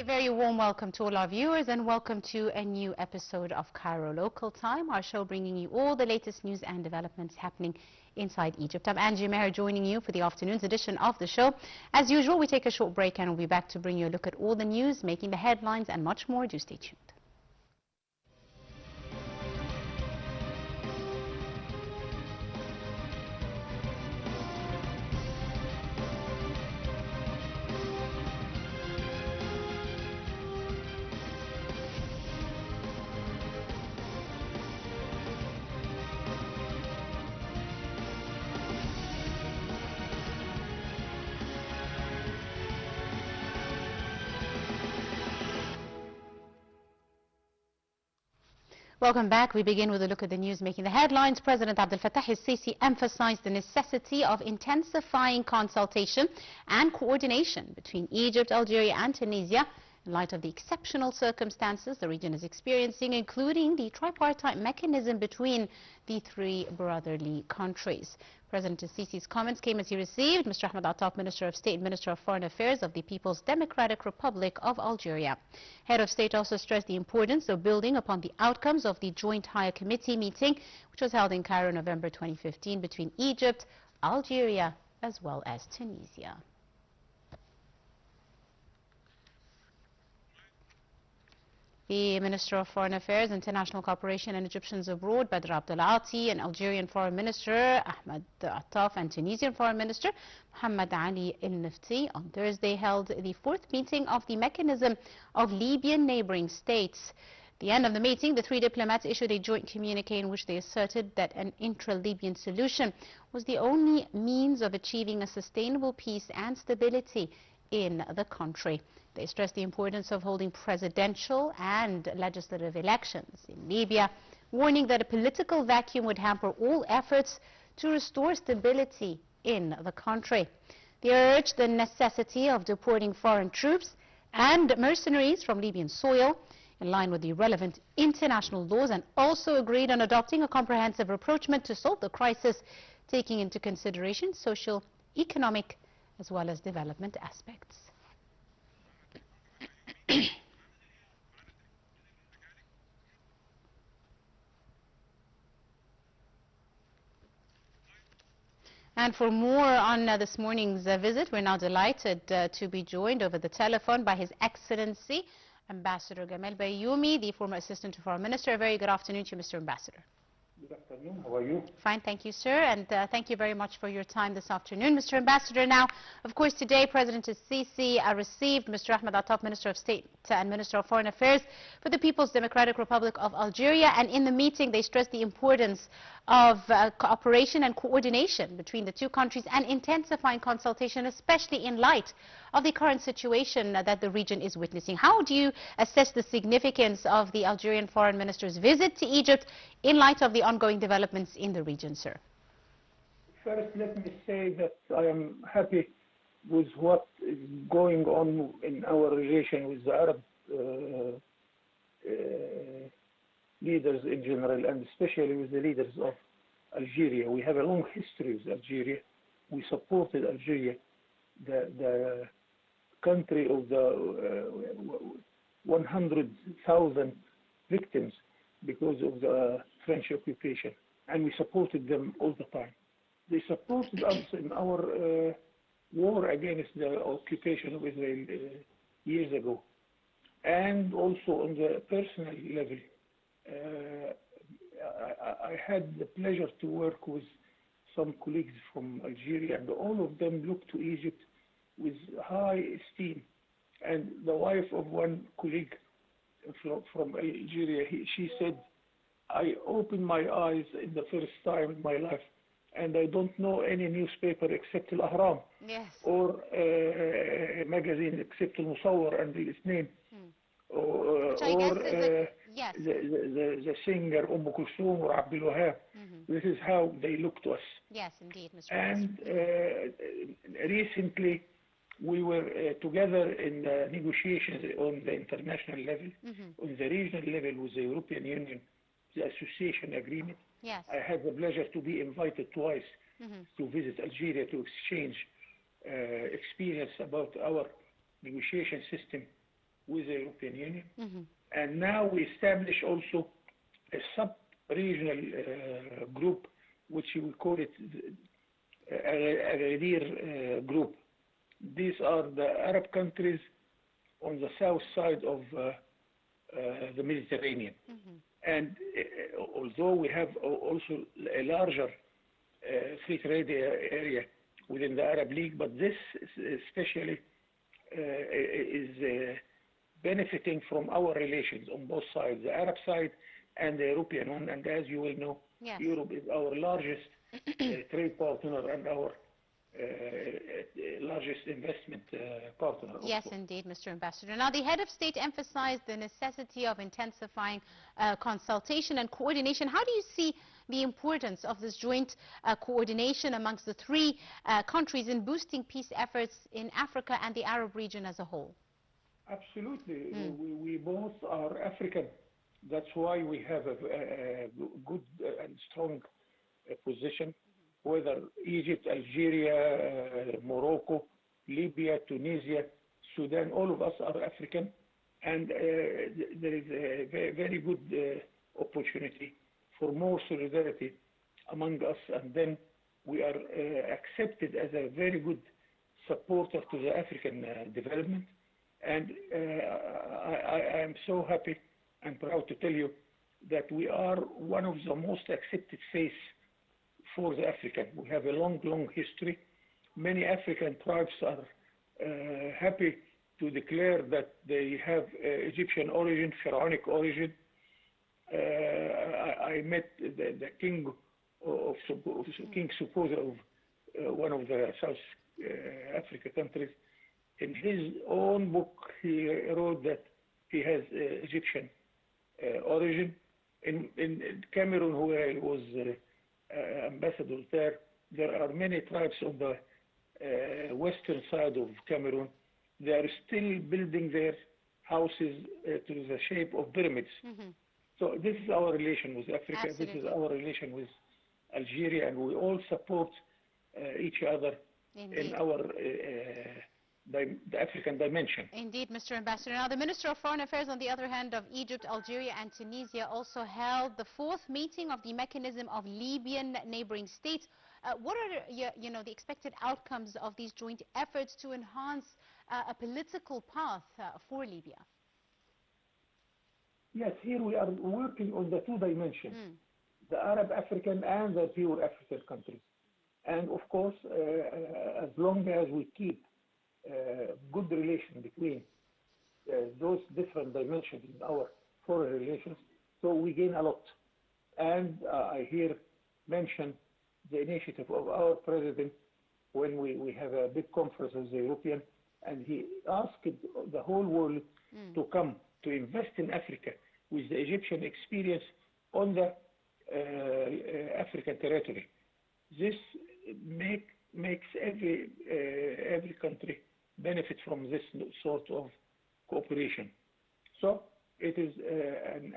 very warm welcome to all our viewers and welcome to a new episode of Cairo Local Time, our show bringing you all the latest news and developments happening inside Egypt. I'm Angie Meher joining you for the afternoon's edition of the show. As usual, we take a short break and we'll be back to bring you a look at all the news, making the headlines and much more. Do stay tuned. Welcome back. We begin with a look at the news making the headlines. President Abdel Fattah el-Sisi emphasized the necessity of intensifying consultation and coordination between Egypt, Algeria and Tunisia in light of the exceptional circumstances the region is experiencing, including the tripartite mechanism between the three brotherly countries. President al-Sisi's comments came as he received Mr. Ahmed Attaf, Minister of State and Minister of Foreign Affairs of the People's Democratic Republic of Algeria. Head of State also stressed the importance of building upon the outcomes of the Joint Higher Committee meeting, which was held in Cairo in November 2015 between Egypt, Algeria, as well as Tunisia. The Minister of Foreign Affairs, International Cooperation and Egyptians Abroad, Badr Abdel Ati, and Algerian Foreign Minister Ahmed Attaf and Tunisian Foreign Minister Mohammed Ali El Nifti on Thursday held the fourth meeting of the mechanism of Libyan neighboring states. At the end of the meeting, the three diplomats issued a joint communique in which they asserted that an intra-Libyan solution was the only means of achieving a sustainable peace and stability in the country. They stressed the importance of holding presidential and legislative elections in Libya, warning that a political vacuum would hamper all efforts to restore stability in the country. They urged the necessity of deporting foreign troops and mercenaries from Libyan soil in line with the relevant international laws, and also agreed on adopting a comprehensive approachment to solve the crisis, taking into consideration social, economic, as well as development aspects. And for more on this morning's visit, we're now delighted to be joined over the telephone by His Excellency Ambassador Gamal Bayoumy, the former Assistant to Foreign Minister. A very good afternoon to you, Mr. Ambassador. Good afternoon. How are you? Fine, thank you, sir, and thank you very much for your time this afternoon. Mr. Ambassador, now, of course, today President al-Sisi received Mr. Ahmed Attaf, Minister of State and Minister of Foreign Affairs for the People's Democratic Republic of Algeria, and in the meeting they stressed the importance of cooperation and coordination between the two countries and intensifying consultation, especially in light of the current situation that the region is witnessing. How do you assess the significance of the Algerian Foreign Minister's visit to Egypt in light of the ongoing developments in the region, sir? First, let me say that I am happy with what is going on in our relation with the Arab leaders in general, and especially with the leaders of Algeria. We have a long history with Algeria. We supported Algeria, the country of the 100,000 victims because of the French occupation, and we supported them all the time. They supported us in our war against the occupation of Israel years ago, and also on the personal level. I had the pleasure to work with some colleagues from Algeria, and all of them looked to Egypt with high esteem. And the wife of one colleague from Algeria, she said, I opened my eyes in the first time in my life, and I don't know any newspaper except Al-Ahram, yes, or a magazine except Al-Musawwar and its name. Or yes, the singer Kulthum or Abdul Wahab. This is how they look to us. Yes, indeed, Mr. And recently we were together in negotiations on the international level, on the regional level with the European Union, the association agreement. Yes. I had the pleasure to be invited twice to visit Algeria to exchange experience about our negotiation system with the European Union. Mm-hmm. And now we establish also a sub-regional group, which we call it Agadir group. These are the Arab countries on the south side of the Mediterranean. Mm-hmm. And although we have also a larger free trade area within the Arab League, but this especially is benefiting from our relations on both sides, the Arab side and the European one. And as you will know, Yes. Europe is our largest trade partner and our largest investment partner. Yes, also. indeed, Mr. Ambassador. Now, the head of state emphasized the necessity of intensifying consultation and coordination. How do you see the importance of this joint coordination amongst the three countries in boosting peace efforts in Africa and the Arab region as a whole? Absolutely. We both are African. That's why we have a good and strong position, whether Egypt, Algeria, Morocco, Libya, Tunisia, Sudan, all of us are African. And there is a very good opportunity for more solidarity among us. And then we are accepted as a very good supporter to the African development. And I am so happy and proud to tell you that we are one of the most accepted face for the African. We have a long history. Many African tribes are happy to declare that they have Egyptian origin, Pharaonic origin. I met the king of King Supposer of one of the South Africa countries. In his own book, he wrote that he has Egyptian origin. In Cameroon, where I was ambassador there are many tribes on the western side of Cameroon. They are still building their houses to the shape of pyramids. Mm-hmm. So this is our relation with Africa. Absolutely. This is our relation with Algeria, and we all support each other. Indeed. In our the African dimension. Indeed, Mr. Ambassador. Now, the Minister of Foreign Affairs, on the other hand, of Egypt, Algeria and Tunisia also held the fourth meeting of the mechanism of Libyan neighboring states. What are the expected outcomes of these joint efforts to enhance a political path for Libya? Yes, here we are working on the two dimensions, the Arab African and the pure African countries. And of course, as long as we keep good relation between those different dimensions in our foreign relations, so we gain a lot. And I hear mention the initiative of our president when we have a big conference with the European, and he asked the whole world to come to invest in Africa with the Egyptian experience on the African territory. This makes every country benefit from this sort of cooperation. So it is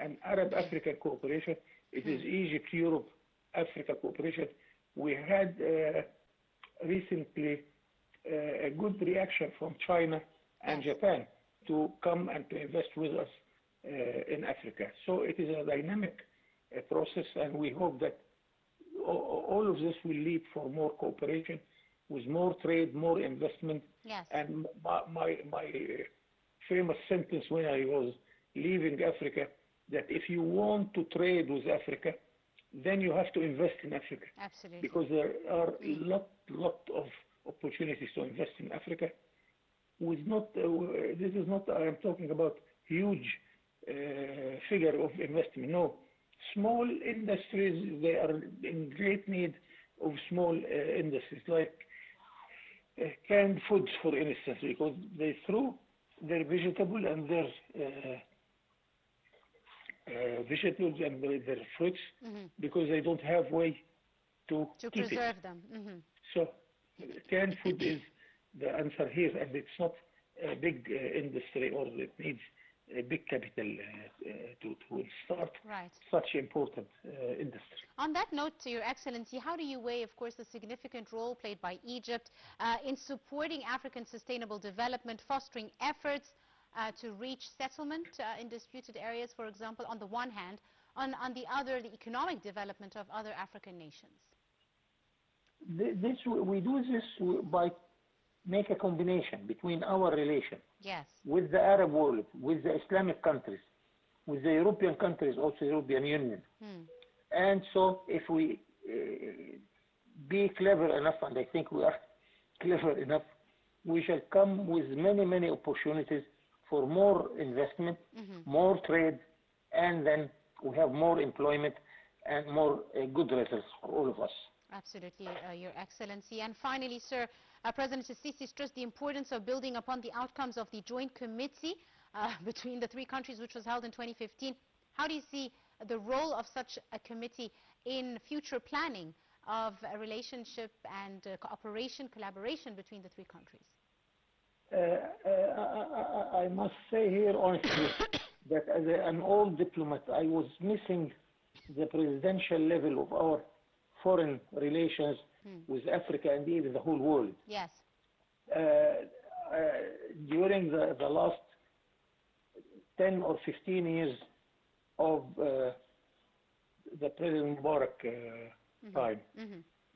an Arab-African cooperation. It is Egypt-Europe-Africa cooperation. We had recently a good reaction from China and Japan to come and to invest with us in Africa. So it is a dynamic process, and we hope that all of this will lead for more cooperation, with more trade, more investment. Yes. And my famous sentence when I was leaving Africa, that if you want to trade with Africa, then you have to invest in Africa. Absolutely. Because there are lot of opportunities to invest in Africa. This is not, I am talking about huge figure of investment. No, small industries, they are in great need of small industries, like canned foods, for instance, because they throw their vegetable and their vegetables and their fruits because they don't have way to keep preserve it. them. So canned food is the answer here, and it's not a big industry, or it needs a big capital to start such important industry. On that note, Your Excellency, how do you weigh, of course, the significant role played by Egypt in supporting African sustainable development, fostering efforts to reach settlement in disputed areas, for example, on the one hand, on the other, the economic development of other African nations? We do this by make a combination between our relation with the Arab world, with the Islamic countries, with the European countries, also the European Union. And so if we be clever enough, and I think we are clever enough, we shall come with many, many opportunities for more investment, more trade, and then we have more employment and more good results for all of us. Absolutely, Your Excellency. And finally, sir, President Sisi stressed the importance of building upon the outcomes of the joint committee between the three countries, which was held in 2015. How do you see the role of such a committee in future planning of a relationship and cooperation, collaboration between the three countries? I must say here honestly that as an old diplomat, I was missing the presidential level of our foreign relations with Africa and even the whole world. Yes. During the last 10 or 15 years of the President Mubarak time,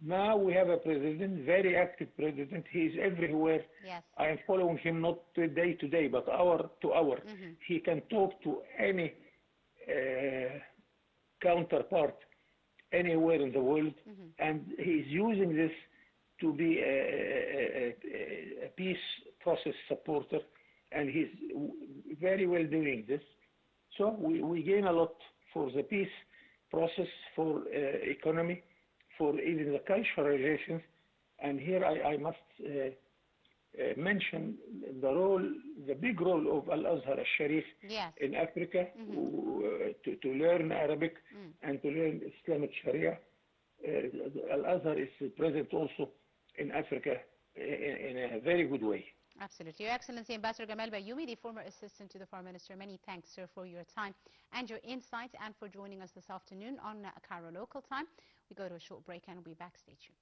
now we have a president, very active president. He is everywhere. Yes. I am following him not day to day, but hour to hour. He can talk to any counterpart anywhere in the world, and he's using this to be a peace process supporter, and he's very well doing this. So we gain a lot for the peace process, for economy, for even the cultural relations. And here I must mention the big role of Al-Azhar al-Sharif in Africa to learn Arabic and to learn Islamic Sharia. Al-Azhar is present also in Africa in a very good way. Absolutely. Your Excellency, Ambassador Gamal Bayoumy, the former assistant to the Foreign Minister, many thanks, sir, for your time and your insights and for joining us this afternoon on Cairo local time. We go to a short break and we'll be back. Stay tuned.